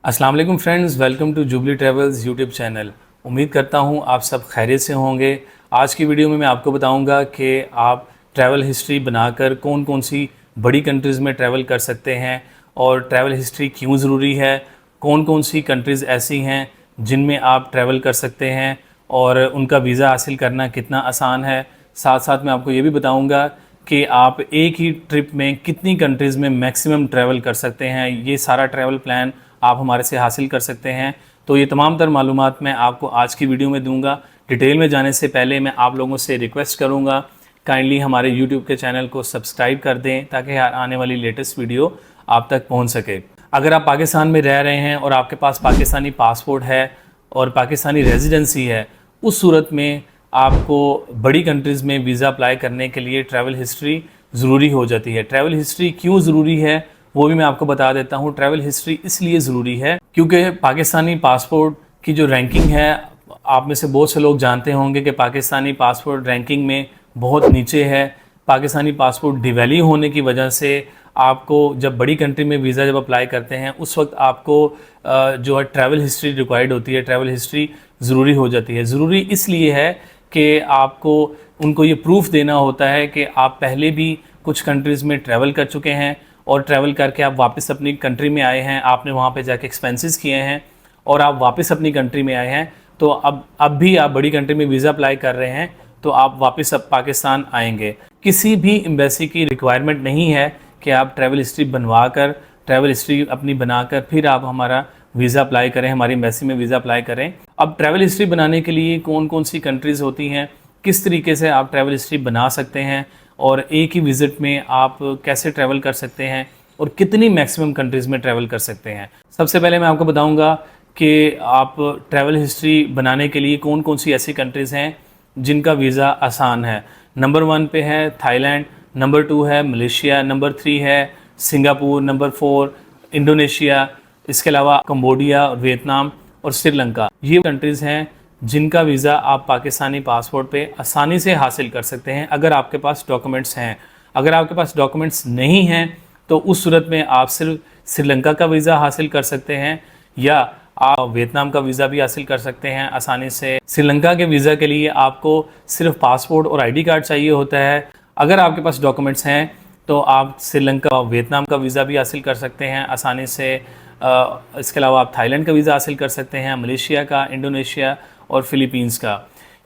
अस्सलाम वालेकुम friends, welcome to Jubilee Travels YouTube channel. उम्मीद करता हूँ आप सब खैरियत से होंगे। आज की वीडियो में मैं आपको बताऊँगा कि आप ट्रैवल हिस्ट्री बनाकर कौन कौन सी बड़ी कंट्रीज़ में ट्रैवल कर सकते हैं और ट्रैवल हिस्ट्री क्यों ज़रूरी है, कौन कौन सी कंट्रीज़ ऐसी हैं जिनमें आप ट्रैवल कर सकते हैं और उनका वीज़ा हासिल करना कितना आसान है। साथ साथ मैं आपको ये भी बताऊँगा कि आप एक ही ट्रिप में कितनी कंट्रीज़ में मैक्सिमम ट्रैवल कर सकते हैं। ये सारा ट्रैवल प्लान आप हमारे से हासिल कर सकते हैं। तो ये तमाम तर मालूमात मैं आपको आज की वीडियो में दूंगा। डिटेल में जाने से पहले मैं आप लोगों से रिक्वेस्ट करूंगा, काइंडली हमारे यूट्यूब के चैनल को सब्सक्राइब कर दें ताकि आने वाली लेटेस्ट वीडियो आप तक पहुंच सके। अगर आप पाकिस्तान में रह रहे हैं और आपके पास पाकिस्तानी पासपोर्ट है और पाकिस्तानी रेजिडेंसी है, उस सूरत में आपको बड़ी कंट्रीज़ में वीज़ा अप्लाई करने के लिए ट्रैवल हिस्ट्री ज़रूरी हो जाती है। ट्रैवल हिस्ट्री क्यों ज़रूरी है वो भी मैं आपको बता देता हूँ। ट्रैवल हिस्ट्री इसलिए ज़रूरी है क्योंकि पाकिस्तानी पासपोर्ट की जो रैंकिंग है, आप में से बहुत से लोग जानते होंगे कि पाकिस्तानी पासपोर्ट रैंकिंग में बहुत नीचे है। पाकिस्तानी पासपोर्ट डिवैल्यू होने की वजह से आपको जब बड़ी कंट्री में वीज़ा जब अप्लाई करते हैं उस वक्त आपको जो है ट्रैवल हिस्ट्री रिक्वायर्ड होती है, ट्रैवल हिस्ट्री ज़रूरी हो जाती है। ज़रूरी इसलिए है कि आपको उनको ये प्रूफ देना होता है कि आप पहले भी कुछ कंट्रीज़ में ट्रैवल कर चुके हैं और ट्रैवल करके आप वापस अपनी कंट्री में आए हैं, आपने वहाँ पे जाके एक्सपेंसेस किए हैं और आप वापस अपनी कंट्री में आए हैं। तो अब भी आप बड़ी कंट्री में वीज़ा अप्लाई कर रहे हैं तो आप वापस अब पाकिस्तान आएंगे। किसी भी एम्बेसी की रिक्वायरमेंट नहीं है कि आप ट्रैवल हिस्ट्री बनवा कर, ट्रैवल हिस्ट्री अपनी बनाकर फिर आप हमारा वीज़ा अप्लाई करें, हमारी एम्बेसी में वीज़ा अप्लाई करें। अब ट्रैवल हिस्ट्री बनाने के लिए कौन कौन सी कंट्रीज़ होती हैं, किस तरीके से आप ट्रैवल हिस्ट्री बना सकते हैं और एक ही विज़िट में आप कैसे ट्रैवल कर सकते हैं और कितनी मैक्सिमम कंट्रीज़ में ट्रैवल कर सकते हैं। सबसे पहले मैं आपको बताऊंगा कि आप ट्रैवल हिस्ट्री बनाने के लिए कौन कौन सी ऐसी कंट्रीज़ हैं जिनका वीज़ा आसान है। नंबर 1 पे है थाईलैंड, नंबर 2 है मलेशिया, नंबर 3 है सिंगापुर, नंबर 4 इंडोनेशिया, इसके अलावा कंबोडिया, वियतनाम और श्रीलंका। ये कंट्रीज़ हैं जिनका वीज़ा आप पाकिस्तानी पासपोर्ट पे आसानी से हासिल कर सकते हैं अगर आपके पास डॉक्यूमेंट्स हैं। अगर आपके पास डॉक्यूमेंट्स नहीं हैं तो उस सूरत में आप सिर्फ श्रीलंका का वीज़ा हासिल कर सकते हैं या आप वियतनाम का वीज़ा भी हासिल कर सकते हैं आसानी से। श्रीलंका के वीज़ा के लिए आपको सिर्फ पासपोर्ट और आईडी कार्ड चाहिए होता है। अगर आपके पास डॉक्यूमेंट्स हैं तो आप श्रीलंका और वियतनाम का वीज़ा भी हासिल कर सकते हैं आसानी से। इसके अलावा आप थाईलैंड का वीज़ा हासिल कर सकते हैं, मलेशिया का, इंडोनेशिया और फ़िलीपींस का।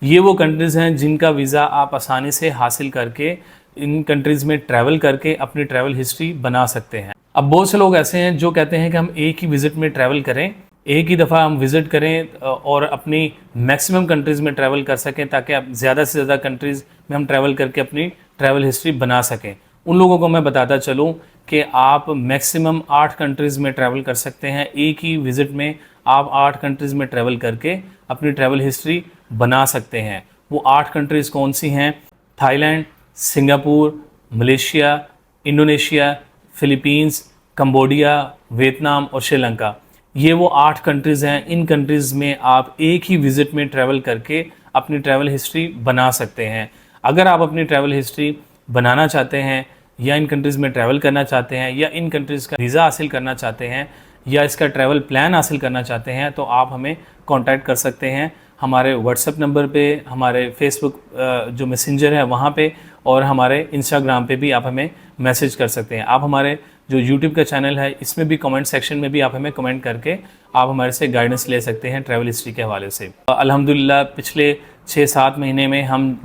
ये वो कंट्रीज़ हैं जिनका वीज़ा आप आसानी से हासिल करके इन कंट्रीज़ में ट्रैवल करके अपनी ट्रैवल हिस्ट्री बना सकते हैं। अब बहुत से लोग ऐसे हैं जो कहते हैं कि हम एक ही विज़िट में ट्रैवल करें, एक ही दफ़ा हम विज़िट करें और अपनी मैक्सिमम कंट्रीज़ में ट्रैवल कर सकें ताकि आप ज़्यादा से ज़्यादा कंट्रीज़ में हम ट्रैवल करके अपनी ट्रैवल हिस्ट्री बना सकें। उन लोगों को मैं बताता चलूँ कि आप मैक्सिमम 8 कंट्रीज़ में ट्रैवल कर सकते हैं। एक ही विज़िट में आप 8 कंट्रीज़ में ट्रैवल करके अपनी ट्रैवल हिस्ट्री बना सकते हैं। वो 8 कंट्रीज़ कौन सी हैं? Thailand, Singapore, Malaysia, Indonesia, Philippines, Cambodia, Vietnam और श्रीलंका। ये वो 8 कंट्रीज़ हैं। इन कंट्रीज़ में आप एक ही विज़िट में ट्रैवल करके अपनी ट्रैवल हिस्ट्री बना सकते हैं। अगर आप अपनी ट्रैवल हिस्ट्री बनाना चाहते हैं या इन कंट्रीज़ में ट्रैवल करना चाहते हैं या इन कंट्रीज़ का वीज़ा हासिल करना चाहते हैं या इसका ट्रैवल प्लान हासिल करना चाहते हैं तो आप हमें कांटेक्ट कर सकते हैं हमारे व्हाट्सएप नंबर पे, हमारे फेसबुक जो मैसेंजर है वहाँ पे और हमारे इंस्टाग्राम पे भी आप हमें मैसेज कर सकते हैं। आप हमारे जो यूट्यूब का चैनल है इसमें भी कमेंट सेक्शन में भी आप हमें कमेंट करके आप हमारे से गाइडेंस ले सकते हैं ट्रैवल हिस्ट्री के हवाले से। अल्हम्दुलिल्लाह पिछले 6-7 महीने में हम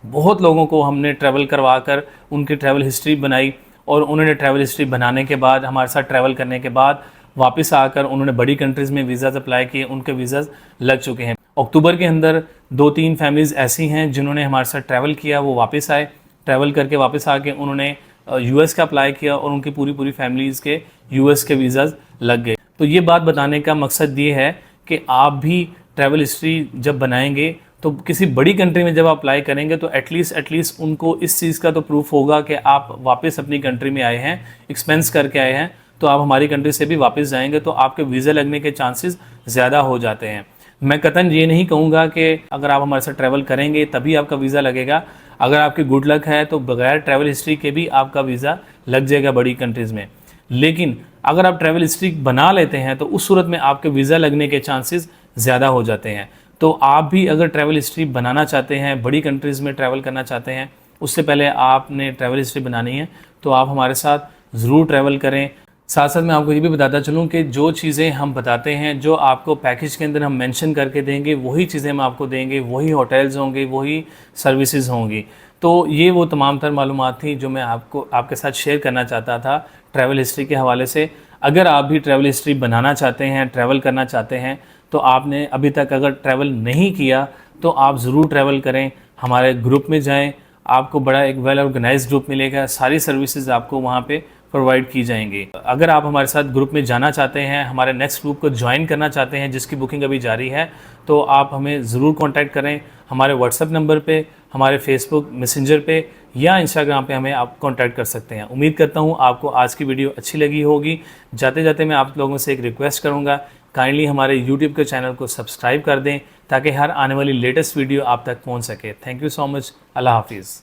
बहुत लोगों को हमने ट्रैवल करवा कर उनकी ट्रैवल हिस्ट्री बनाई और उन्होंने ट्रैवल हिस्ट्री बनाने के बाद हमारे साथ ट्रैवल करने के बाद वापस आकर उन्होंने बड़ी कंट्रीज़ में वीज़ाज़ अप्लाई किए, उनके वीज़ाज़ लग चुके हैं। अक्टूबर के अंदर 2-3 फैमिलीज़ ऐसी हैं जिन्होंने हमारे साथ ट्रैवल किया, वो वापस आए, ट्रैवल करके वापस आके उन्होंने यूएस का अप्लाई किया और उनकी पूरी फैमिलीज़ के यूएस के वीज़ाज़ लग गए। तो ये बात बताने का मकसद ये है कि आप भी ट्रैवल हिस्ट्री जब बनाएंगे तो किसी बड़ी कंट्री में जब आप अप्लाई करेंगे तो एटलीस्ट उनको इस चीज़ का तो प्रूफ होगा कि आप वापस अपनी कंट्री में आए हैं, एक्सपेंस करके आए हैं, तो आप हमारी कंट्री से भी वापस जाएंगे तो आपके वीज़ा लगने के चांसेस ज़्यादा हो जाते हैं। मैं कतन ये नहीं कहूँगा कि अगर आप हमारे साथ ट्रैवल करेंगे तभी आपका वीज़ा लगेगा। अगर आपकी गुड लक है तो बगैर ट्रैवल हिस्ट्री के भी आपका वीज़ा लग जाएगा बड़ी कंट्रीज़ में। लेकिन अगर आप ट्रैवल हिस्ट्री बना लेते हैं तो उस सूरत में आपके वीज़ा लगने के चांसेस ज़्यादा हो जाते हैं। तो आप भी अगर ट्रैवल हिस्ट्री बनाना चाहते हैं, बड़ी कंट्रीज़ में ट्रैवल करना चाहते हैं, उससे पहले आपने ट्रैवल हिस्ट्री बनानी है, तो आप हमारे साथ ज़रूर ट्रैवल करें। साथ साथ मैं आपको ये भी बताता चलूँ कि जो चीज़ें हम बताते हैं, जो आपको पैकेज के अंदर हम मेंशन करके देंगे, वही चीज़ें हम आपको देंगे, वही होटल्स होंगे, वही सर्विसेज होंगी। तो ये वो तमाम तर मालूमात थी जो मैं आपके साथ शेयर करना चाहता था ट्रैवल हिस्ट्री के हवाले से। अगर आप भी ट्रैवल हिस्ट्री बनाना चाहते हैं, ट्रैवल करना चाहते हैं, तो आपने अभी तक अगर ट्रैवल नहीं किया तो आप ज़रूर ट्रैवल करें, हमारे ग्रुप में जाएँ। आपको बड़ा एक वेल ऑर्गेनाइज्ड ग्रुप मिलेगा, सारी सर्विसेज आपको वहाँ पे प्रोवाइड की जाएंगी। अगर आप हमारे साथ ग्रुप में जाना चाहते हैं, हमारे नेक्स्ट ग्रुप को ज्वाइन करना चाहते हैं जिसकी बुकिंग अभी जारी है, तो आप हमें ज़रूर कांटेक्ट करें हमारे व्हाट्सएप नंबर पे, हमारे फेसबुक मैसेंजर पे या इंस्टाग्राम पे हमें आप कांटेक्ट कर सकते हैं। उम्मीद करता हूँ आपको आज की वीडियो अच्छी लगी होगी। जाते जाते मैं आप लोगों से एक रिक्वेस्ट करूँगा, काइंडली हमारे यूट्यूब के चैनल को सब्सक्राइब कर दें ताकि हर आने वाली लेटेस्ट वीडियो आप तक पहुँच सके। Thank you so much. अल्लाह हाफिज़।